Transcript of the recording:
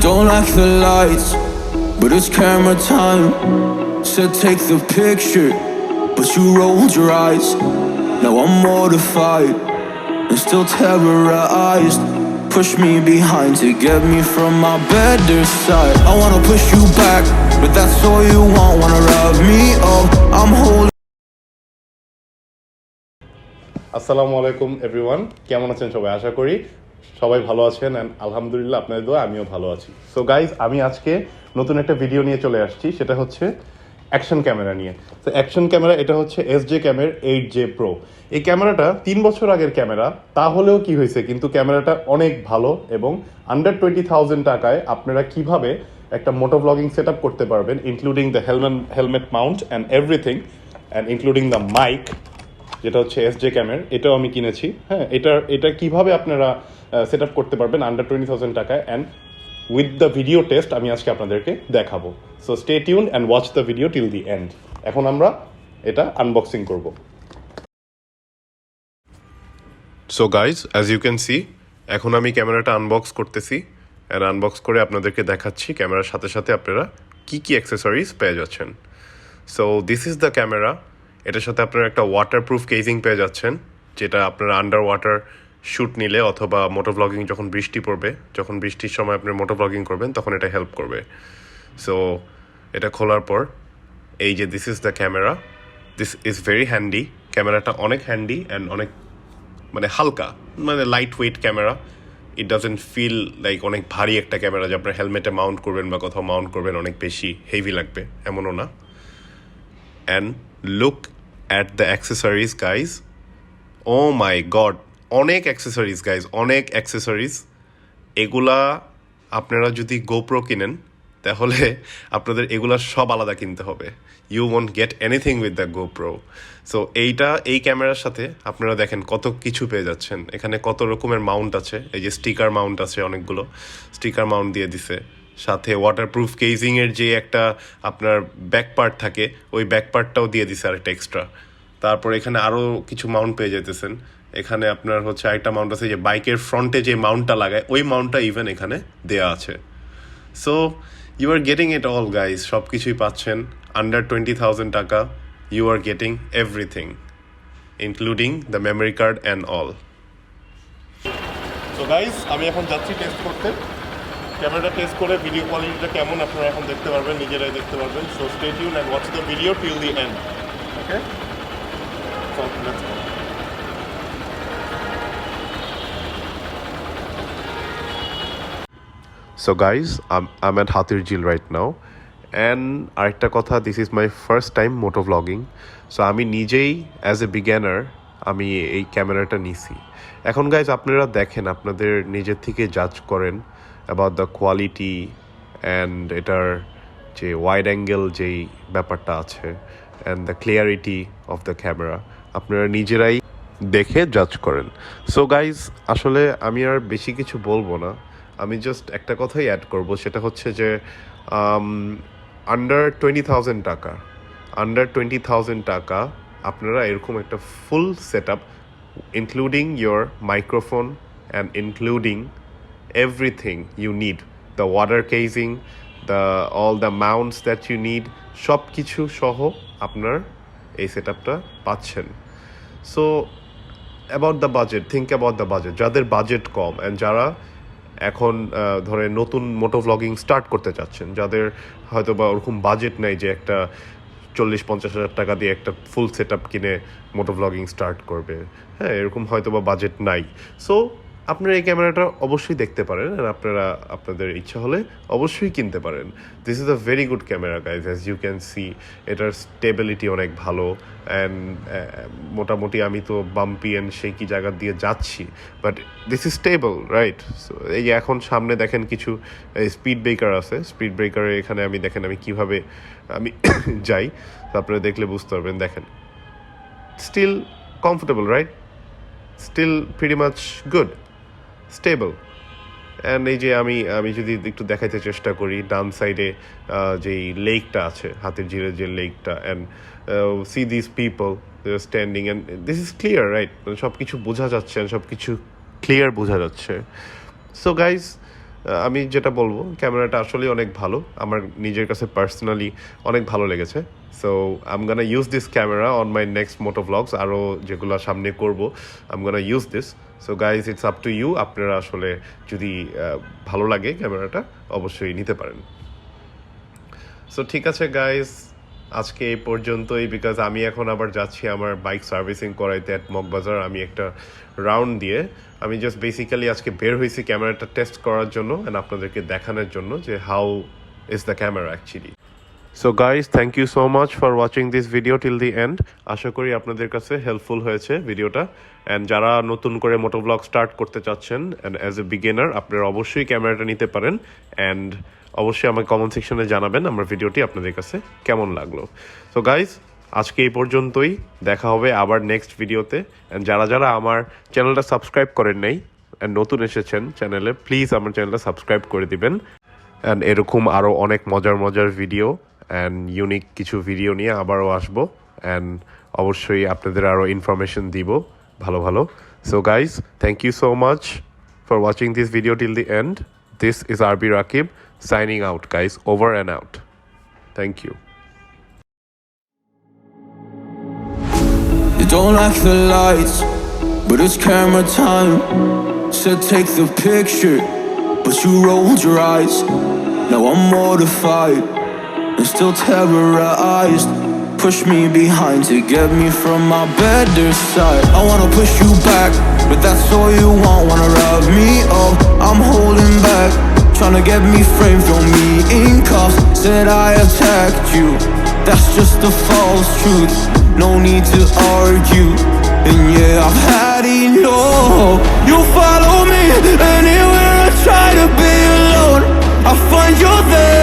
don't like the lights, but it's camera time. Said take the picture, but you rolled your eyes. Now I'm mortified and still terrorized. Push me behind to get me from my better side. I wanna push you back, but that's all you want. Wanna rub me up, I'm holding. আসসালামু আলাইকুম everyone, কেমন আছেন সবাই? আশা করি সবাই ভালো আছেন and আলহামদুলিল্লাহ আপনাদের দোয়া আমিও ভালো আছি। সো গাইজ, আমি আজকে নতুন একটা ভিডিও নিয়ে চলে আসছি, সেটা হচ্ছে অ্যাকশন ক্যামেরা নিয়ে। তো অ্যাকশন ক্যামেরা, এটা হচ্ছে SJCAM এর 8J Pro। এই ক্যামেরাটা 3 বছর আগের ক্যামেরা, তাহলেও কি হয়েছে, কিন্তু ক্যামেরাটা অনেক ভালো এবং আন্ডার 20,000 টাকায় আপনারা কিভাবে একটা মোটো ব্লগিং সেট আপ করতে পারবেন, including the helmet mount and everything, and including the mic, যেটা হচ্ছে SJCAM এর, এটাও আমি কিনেছি। হ্যাঁ, এটা কিভাবে আপনারা সেট আপ করতে পারবেন আন্ডার 20,000 টাকায়, and with the video test আমি আজকে আপনাদেরকে দেখাবো। So stay tuned and watch the video till the end. এখন আমরা এটা আনবক্সিং করব। So guys, as you can see, এখন আমি ক্যামেরাটা আনবক্স করতেছি, অ্যান্ড আনবক্স করে আপনাদেরকে দেখাচ্ছি ক্যামেরার সাথে সাথে আপনারা কি অ্যাক্সেসরিজ পেয়ে যাচ্ছেন। So this is the camera. এটার সাথে আপনারা একটা ওয়াটারপ্রুফ কেজিং পেয়ে যাচ্ছেন, যেটা আপনারা আন্ডার ওয়াটার শ্যুট নিলে অথবা মোটো ব্লগিং যখন বৃষ্টি পড়বে, যখন বৃষ্টির সময় আপনি মোটো ব্লগিং করবেন, তখন এটা হেল্প করবে। সো এটা খোলার পর এই যে this is the camera, this is very handy. ক্যামেরাটা অনেক হ্যান্ডি অ্যান্ড অনেক হালকা, lightweight camera. It doesn't feel like অনেক ভারী একটা ক্যামেরা যে আপনার হেলমেটে মাউন্ট করবেন বা কোথাও মাউন্ট করবেন অনেক বেশি হেভি লাগবে, এমনও না। And look at the accessories guys, oh my god, অনেক অ্যাক্সেসরিজ গাইজ, অনেক অ্যাক্সেসরিজ। এগুলা আপনারা যদি গোপ্রো কিনেন, তাহলে আপনাদের এগুলা সব আলাদা কিনতে হবে। You won't get anything with the GoPro. So এই ক্যামেরার সাথে আপনারা দেখেন কত কিছু পেয়ে যাচ্ছেন। এখানে কত রকমের মাউন্ট আছে, এই যে স্টিকার মাউন্ট আছে, অনেকগুলো স্টিকার মাউন্ট দিয়ে দিছে। সাথে ওয়াটারপ্রুফ কেজিংয়ের যে একটা আপনার ব্যাক পার্ট থাকে, ওই ব্যাক পার্টটাও দিয়ে দিছে আরেকটা এক্সট্রা। তারপর এখানে আরও কিছু মাউন্ট পেয়ে যেতেছেন। এখানে আপনার হচ্ছে আরেকটা মাউন্ট আছে যে বাইকের ফ্রন্টে যে মাউন্টটা লাগায়, ওই মাউন্টটা ইভেন এখানে দেয়া আছে। So you are getting it all guys, সব কিছুই পাচ্ছেন আন্ডার 20,000 টাকা। You are getting everything including the memory card and all. So guys, আমি এখন যাচ্ছি টেস্ট করতে। ক্যামেরাটা টেস্ট করে ভিডিও কোয়ালিটিটা কেমন আপনারা এখন দেখতে পারবেন, নিজেরাই দেখতে পারবেন। So stay tuned and watch the video till the and. Okay, so let's go. So guys, I'm at Hatir Jil right now, and আরেকটা কথা, this is my first time moto vlogging. So আমি নিজেই as a বিগ্যানার আমি এই ক্যামেরাটা নিছি। এখন guys আপনারা দেখেন, আপনাদের নিজের থেকে জাজ করেন অ্যাবাউট দ্য কোয়ালিটি অ্যান্ড এটার যে ওয়াইড অ্যাঙ্গেল যেই ব্যাপারটা আছে and the clarity of the camera, আপনারা নিজেরাই দেখে জাজ করেন। সো গাইজ, আসলে আমি আর বেশি কিছু বলবো না, আমি জাস্ট একটা কথাই অ্যাড করব, সেটা হচ্ছে যে আন্ডার 20,000 টাকা আপনারা এরকম একটা full set up, including your microphone and including everything you need, the water caging, all the mounts that you need, সব কিছু সহ আপনার এই সেট আপটা পাচ্ছেন। So about the budget, think about the budget. যাদের বাজেট কম অ্যান্ড যারা এখন ধরে নতুন মোটো ভ্লগিং স্টার্ট করতে চাচ্ছেন, যাদের হয়তো বা ওরকম বাজেট নেই যে একটা 40-50 হাজার টাকা দিয়ে একটা ফুল সেট আপ কিনে মোটো ভ্লগিং স্টার্ট করবে, হ্যাঁ, এরকম হয়তো বা বাজেট নাই। সো আপনারা এই ক্যামেরাটা অবশ্যই দেখতে পারেন, আর আপনারা আপনাদের ইচ্ছা হলে অবশ্যই কিনতে পারেন। This is a very good camera guys, as you can see. এটার স্টেবিলিটি অনেক ভালো অ্যান্ড মোটামুটি আমি তো বাম্পি অ্যান্ড সেই কি জায়গা দিয়ে যাচ্ছি, but this is stable, right? So এই যে এখন সামনে দেখেন কিছু স্পিড ব্রেকার আছে, স্পিড ব্রেকারে এখানে আমি দেখেন আমি কীভাবে আমি যাই, আপনারা দেখলে বুঝতে পারবেন। দেখেন, still comfortable, right? Still pretty much good, stable. And এই যে আমি যদি একটু দেখাইতে চেষ্টা করি, ডান সাইডে যেই লেকটা আছে, হাতির ঝিলের যে লেকটা, and C this people standing, and this is clear, right? সব কিছু বোঝা যাচ্ছে, সব কিছু ক্লিয়ার বোঝা যাচ্ছে। সো গাইজ, আমি যেটা বলবো ক্যামেরাটা আসলে অনেক ভালো, আমার নিজের কাছে পার্সোনালি অনেক ভালো লেগেছে। So I am gonna use this camera on my next moto vlogs, আরও যেগুলো সামনে করবো I am gonna use this. So guys it's up to you, আপনারা আসলে যদি ভালো লাগে ক্যামেরাটা অবশ্যই নিতে পারেন। সো ঠিক আছে গাইজ, আজকে এই পর্যন্তই, বিকজ আমি এখন আবার যাচ্ছি আমার বাইক সার্ভিসিং করাইতে অ্যাট মগবাজার। আমি একটা রাউন্ড দিয়ে আমি জাস্ট বেসিক্যালি আজকে বের হয়েছি ক্যামেরাটা টেস্ট করার জন্য অ্যান্ড আপনাদেরকে দেখানোর জন্য যে how is the camera actually. So guys, thank you so much for watching this video till the end. আশা করি আপনাদের কাছে হেল্পফুল হয়েছে ভিডিওটা। অ্যান্ড যারা নতুন করে মোটো ব্লগ স্টার্ট করতে চাচ্ছেন অ্যান্ড অ্যাজ এ বিগিনার, আপনারা অবশ্যই ক্যামেরাটা নিতে পারেন। অ্যান্ড অবশ্যই আমাকে কমেন্ট সেকশনে জানাবেন আমার ভিডিওটি আপনাদের কাছে কেমন লাগলো। সো গাইজ, আজকে এই পর্যন্তই, দেখা হবে আবার নেক্সট ভিডিওতে। অ্যান্ড যারা যারা আমার চ্যানেলটা সাবস্ক্রাইব করেন নাই অ্যান্ড নতুন এসেছেন চ্যানেলে, প্লিজ আমার চ্যানেলটা সাবস্ক্রাইব করে দিবেন। অ্যান্ড এরকম আরও অনেক মজার মজার ভিডিও অ্যান্ড ইউনিক কিছু ভিডিও নিয়ে আবারও আসবো। অ্যান্ড অবশ্যই আপনাদের আরও ইনফরমেশন দিব ভালো ভালো। So guys, thank you so much for watching this video till the end. This is RB Rakib signing out, guys. Over and out. Thank you. You don't like the lights, but it's camera time. Said take the picture, but you rolled your eyes. Now I'm mortified and still terrorized. Push me behind to get me from my better side. I wanna push you back, but that's all you want. Wanna rub me up, I'm holding back. Tryna get me framed, throw me in cuffs. Said I attacked you, that's just a false truth. No need to argue, and yeah, I've had enough. You follow me, and